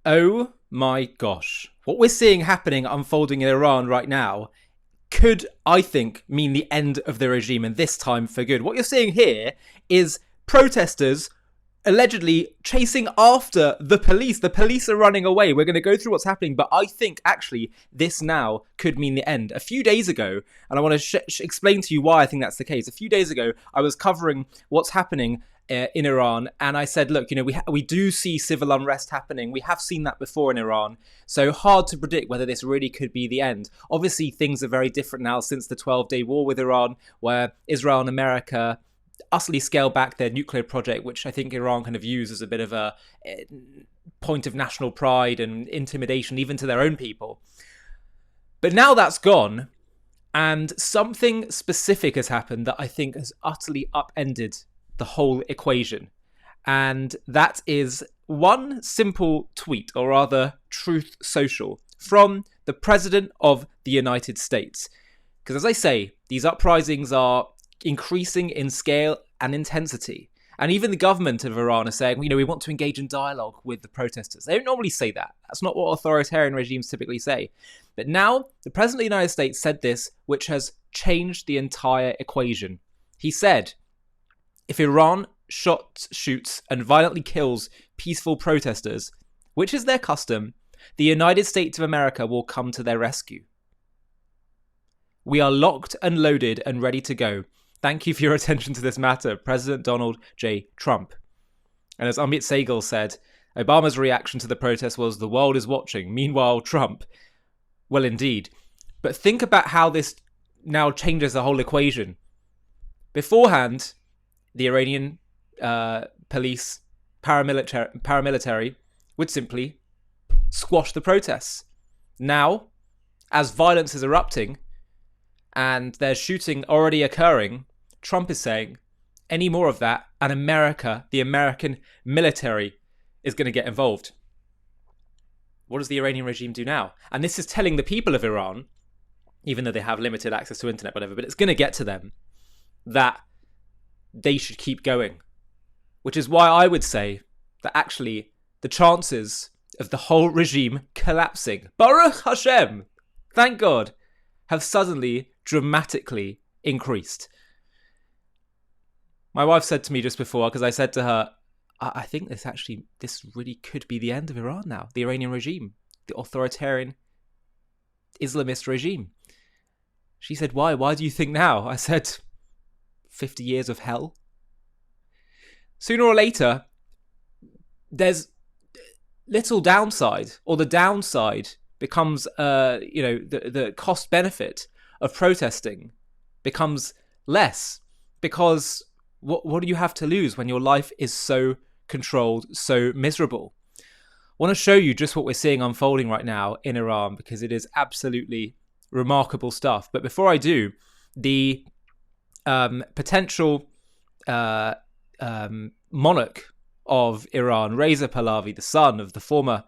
Oh my gosh. What we're seeing happening, unfolding in Iran right now, could, I think, mean the end of the regime, and this time for good. What you're seeing here is protesters allegedly chasing after the police. The police are running away. We're going to go through what's happening, but I think actually this now could mean the end. A few days ago, and I want to explain to you why I think that's the case. A few days ago, I was covering what's happening in Iran, and I said, look, we do see civil unrest happening. We have seen that before in Iran, so hard to predict whether this really could be the end. Obviously, things are very different now since the 12-day war with Iran, where Israel and America utterly scaled back their nuclear project, which I think Iran kind of used as a bit of a point of national pride and intimidation, even to their own people. But now that's gone, and something specific has happened that I think has utterly upended the whole equation. And that is one simple tweet, or rather Truth Social, from the President of the United States. Because as I say, these uprisings are increasing in scale and intensity. And even the government of Iran are saying, we want to engage in dialogue with the protesters. They don't normally say that. That's not what authoritarian regimes typically say. But now, the President of the United States said this, which has changed the entire equation. He said, if Iran shoots and violently kills peaceful protesters, which is their custom, the United States of America will come to their rescue. We are locked and loaded and ready to go. Thank you for your attention to this matter, President Donald J. Trump. And as Amit Sehgal said, Obama's reaction to the protest was, the world is watching. Meanwhile, Trump. Well, indeed. But think about how this now changes the whole equation. Beforehand, the Iranian police, paramilitary, would simply squash the protests. Now, as violence is erupting and there's shooting already occurring, Trump is saying any more of that and America, the American military, is going to get involved. What does the Iranian regime do now? And this is telling the people of Iran, even though they have limited access to internet, whatever, but it's going to get to them, that they should keep going. Which is why I would say that actually the chances of the whole regime collapsing, Baruch Hashem, thank God, have suddenly dramatically increased. My wife said to me just before, because I said to her, I think this really could be the end of Iran now, the Iranian regime, the authoritarian Islamist regime. She said, why? Why do you think now? I said, 50 years of hell. Sooner or later, there's little downside, or the downside becomes, the cost benefit of protesting becomes less, because what do you have to lose when your life is so controlled, so miserable? I want to show you just what we're seeing unfolding right now in Iran, because it is absolutely remarkable stuff. But before I do, the potential monarch of Iran, Reza Pahlavi, the son of the former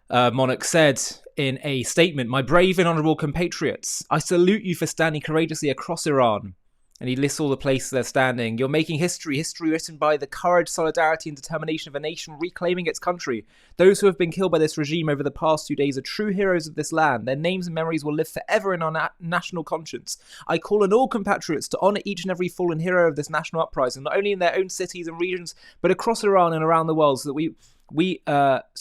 monarch, said in a statement, "My brave and honourable compatriots, I salute you for standing courageously across Iran." And he lists all the places they're standing. "You're making history written by the courage, solidarity and determination of a nation reclaiming its country. Those who have been killed by this regime over the past 2 days are true heroes of this land. Their names and memories will live forever in our national conscience. I call on all compatriots to honour each and every fallen hero of this national uprising, not only in their own cities and regions, but across Iran and around the world, so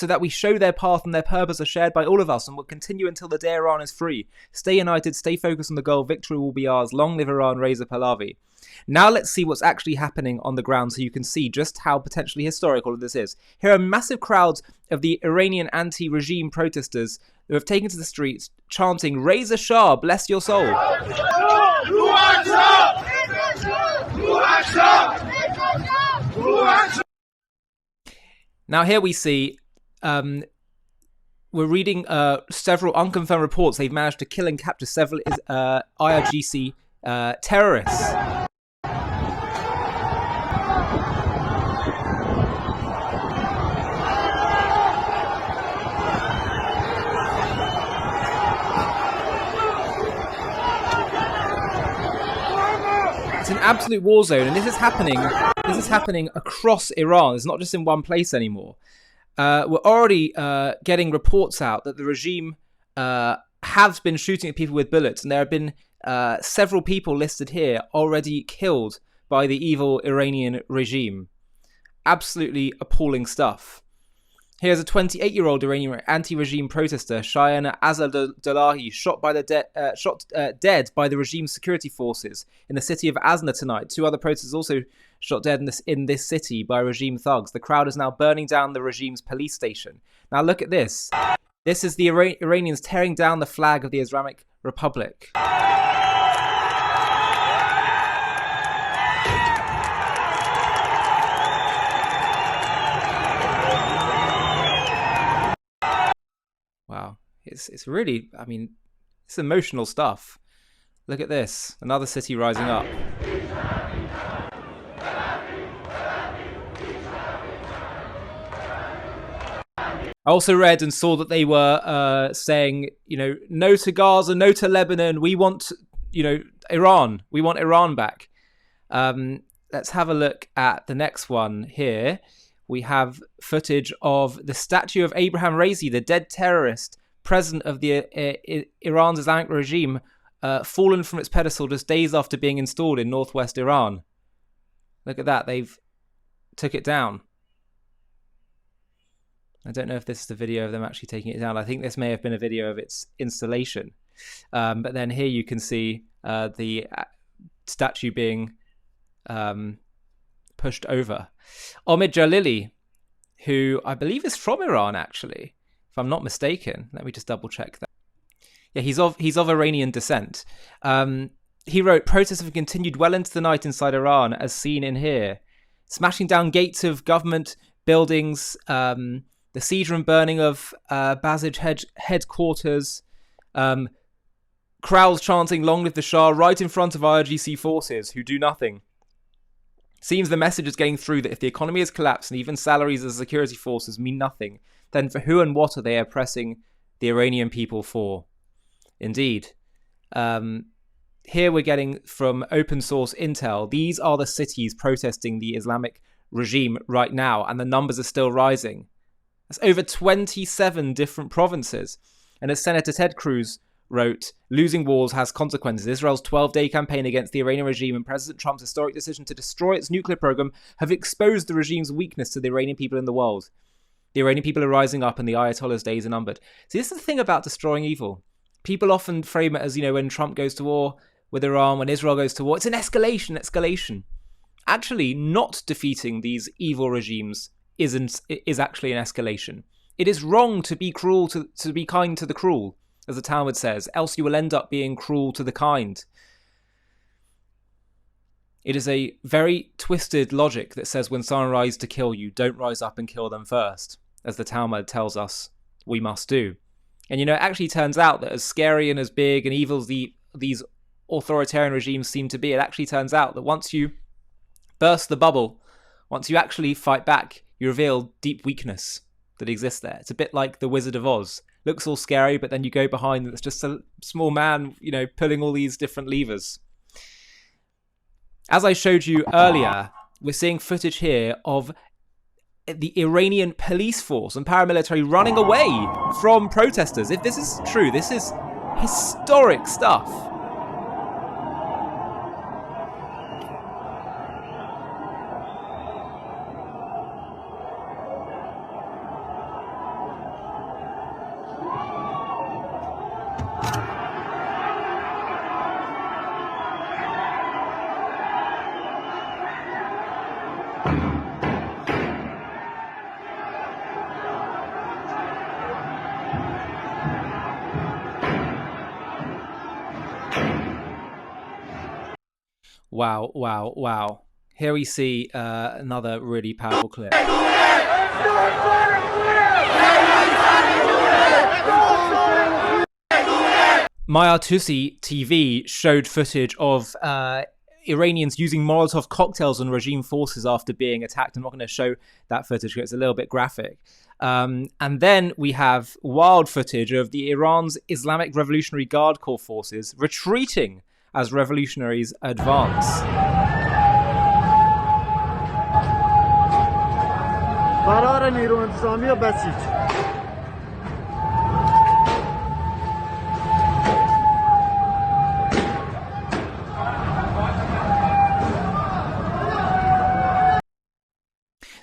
that we show their path and their purpose are shared by all of us and will continue until the day Iran is free. Stay united, stay focused on the goal. Victory will be ours. Long live Iran, Reza Pahlavi." Now let's see what's actually happening on the ground so you can see just how potentially historical this is. Here are massive crowds of the Iranian anti-regime protesters who have taken to the streets chanting, "Reza Shah, bless your soul." Now here we see, we're reading several unconfirmed reports. They've managed to kill and capture several IRGC terrorists. It's an absolute war zone, and this is happening across Iran. It's not just in one place anymore. we're already getting reports out that the regime has been shooting at people with bullets, and there have been several people listed here already killed by the evil Iranian regime. Absolutely appalling stuff. Here's a 28-year-old Iranian anti-regime protester, Shayan Azadolahi, shot dead by the regime's security forces in the city of Asna tonight. 2 other protesters also shot dead in this city by regime thugs. The crowd is now burning down the regime's police station. Now look at this. This is the Iranians tearing down the flag of the Islamic Republic. Wow, it's really, I mean, it's emotional stuff. Look at this, another city rising up. I also read and saw that they were saying, no to Gaza, no to Lebanon. We want, Iran. We want Iran back. Let's have a look at the next one here. We have footage of the statue of Abraham Raisi, the dead terrorist, president of the Iran's Islamic regime, fallen from its pedestal just days after being installed in northwest Iran. Look at that. They've took it down. I don't know if this is the video of them actually taking it down. I think this may have been a video of its installation. But then here you can see the statue being pushed over. Omid Jalili, who I believe is from Iran, actually, if I'm not mistaken. Let me just double check that. Yeah, he's of Iranian descent. He wrote, protests have continued well into the night inside Iran, as seen in here. Smashing down gates of government buildings, the siege and burning of Basij headquarters, crowds chanting "Long live the Shah" right in front of IRGC forces who do nothing. Seems the message is getting through that if the economy has collapsed and even salaries as security forces mean nothing, then for who and what are they oppressing the Iranian people for? Indeed. Here we're getting from open source intel. These are the cities protesting the Islamic regime right now, and the numbers are still rising. That's over 27 different provinces. And as Senator Ted Cruz wrote, losing wars has consequences. Israel's 12-day campaign against the Iranian regime and President Trump's historic decision to destroy its nuclear program have exposed the regime's weakness to the Iranian people in the world. The Iranian people are rising up and the Ayatollah's days are numbered. See, this is the thing about destroying evil. People often frame it as, when Trump goes to war with Iran, when Israel goes to war, it's an escalation. Actually, not defeating these evil regimes is actually an escalation. It is wrong to be cruel to be kind to the cruel, as the Talmud says, else you will end up being cruel to the kind. It is a very twisted logic that says when someone rises to kill you, don't rise up and kill them first, as the Talmud tells us we must do. And it actually turns out that as scary and as big and evil as these authoritarian regimes seem to be, it actually turns out that once you burst the bubble, once you actually fight back, you reveal deep weakness that exists there. It's a bit like the Wizard of Oz. Looks all scary, but then you go behind and it's just a small man, pulling all these different levers. As I showed you earlier, we're seeing footage here of the Iranian police force and paramilitary running away from protesters. If this is true, this is historic stuff. Wow. Here we see another really powerful clip. Mayatusi TV showed footage of Iranians using Molotov cocktails on regime forces after being attacked. I'm not going to show that footage because it's a little bit graphic. And then we have wild footage of the Iran's Islamic Revolutionary Guard Corps forces retreating as revolutionaries advance. قرار نیرو انتظامی رو بسیج.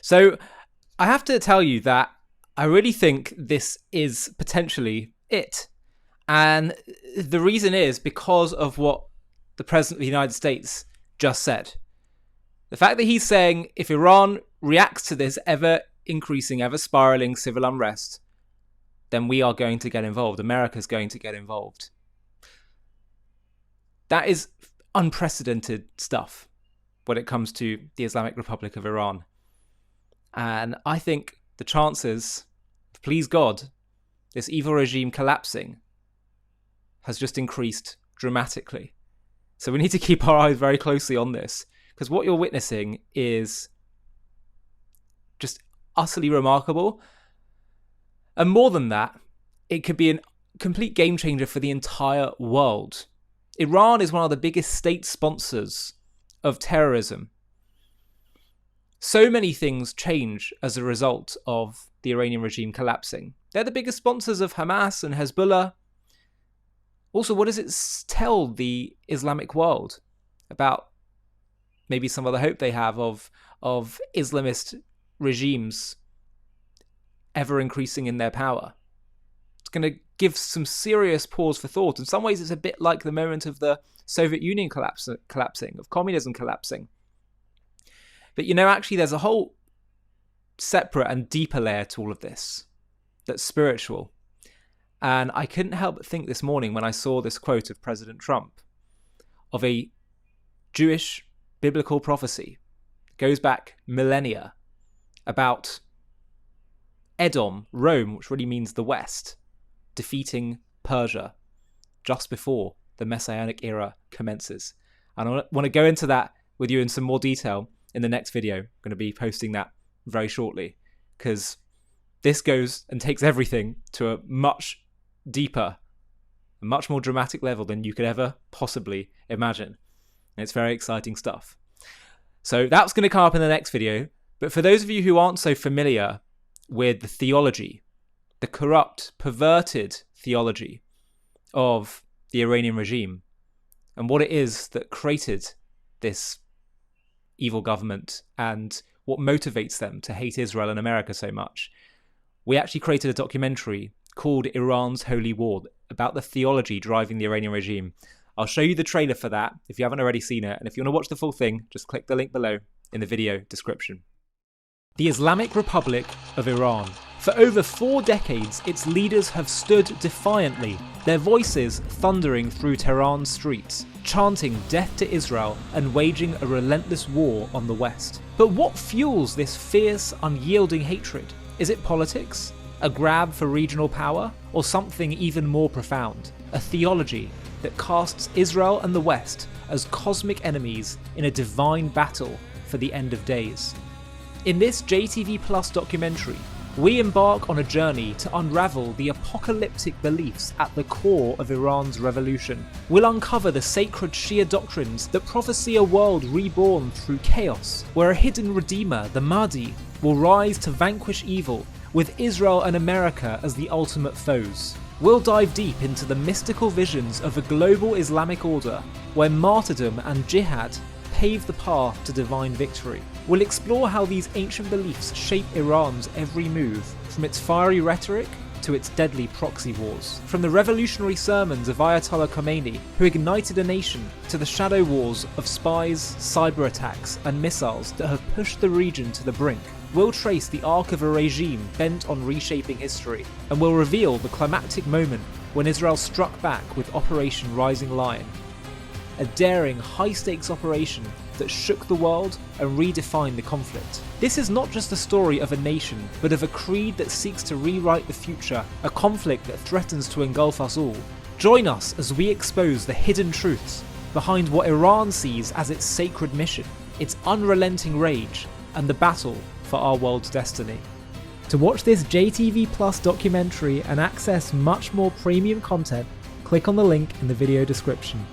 So I have to tell you that I really think this is potentially it. And the reason is because of what the President of the United States just said. The fact that he's saying if Iran reacts to this ever-increasing, ever-spiraling civil unrest, then we are going to get involved. America's going to get involved. That is unprecedented stuff when it comes to the Islamic Republic of Iran. And I think the chances, please God, this evil regime collapsing has just increased dramatically. So we need to keep our eyes very closely on this, because what you're witnessing is just utterly remarkable. And more than that, it could be a complete game changer for the entire world. Iran is one of the biggest state sponsors of terrorism. So many things change as a result of the Iranian regime collapsing. They're the biggest sponsors of Hamas and Hezbollah. Also, what does it tell the Islamic world about maybe some of the hope they have of Islamist regimes ever increasing in their power? It's going to give some serious pause for thought. In some ways, it's a bit like the moment of the Soviet Union collapsing, of communism collapsing. But actually there's a whole separate and deeper layer to all of this that's spiritual. And I couldn't help but think this morning when I saw this quote of President Trump of a Jewish biblical prophecy. It goes back millennia about Edom, Rome, which really means the West, defeating Persia just before the Messianic era commences. And I want to go into that with you in some more detail in the next video. I'm going to be posting that very shortly, because this goes and takes everything to a much deeper, a much more dramatic level than you could ever possibly imagine. And it's very exciting stuff. So that's going to come up in the next video. But for those of you who aren't so familiar with the theology, the corrupt, perverted theology of the Iranian regime, and what it is that created this evil government and what motivates them to hate Israel and America so much, we actually created a documentary called Iran's Holy War about the theology driving the Iranian regime. I'll show you the trailer for that if you haven't already seen it, and if you want to watch the full thing, just click the link below in the video description. The Islamic Republic of Iran. For over 4 decades, its leaders have stood defiantly, their voices thundering through Tehran's streets, chanting death to Israel and waging a relentless war on the West. But what fuels this fierce, unyielding hatred? Is it politics? A grab for regional power? Or something even more profound? A theology that casts Israel and the West as cosmic enemies in a divine battle for the end of days. In this JTV Plus documentary, we embark on a journey to unravel the apocalyptic beliefs at the core of Iran's revolution. We'll uncover the sacred Shia doctrines that prophesy a world reborn through chaos, where a hidden redeemer, the Mahdi, will rise to vanquish evil, with Israel and America as the ultimate foes. We'll dive deep into the mystical visions of a global Islamic order, where martyrdom and jihad pave the path to divine victory. We'll explore how these ancient beliefs shape Iran's every move, from its fiery rhetoric to its deadly proxy wars. From the revolutionary sermons of Ayatollah Khomeini, who ignited a nation, to the shadow wars of spies, cyber attacks, and missiles that have pushed the region to the brink. We'll trace the arc of a regime bent on reshaping history, and we'll reveal the climactic moment when Israel struck back with Operation Rising Lion. A daring, high-stakes operation that shook the world and redefined the conflict. This is not just a story of a nation, but of a creed that seeks to rewrite the future, a conflict that threatens to engulf us all. Join us as we expose the hidden truths behind what Iran sees as its sacred mission, its unrelenting rage, and the battle for our world's destiny. To watch this JTV Plus documentary and access much more premium content, click on the link in the video description.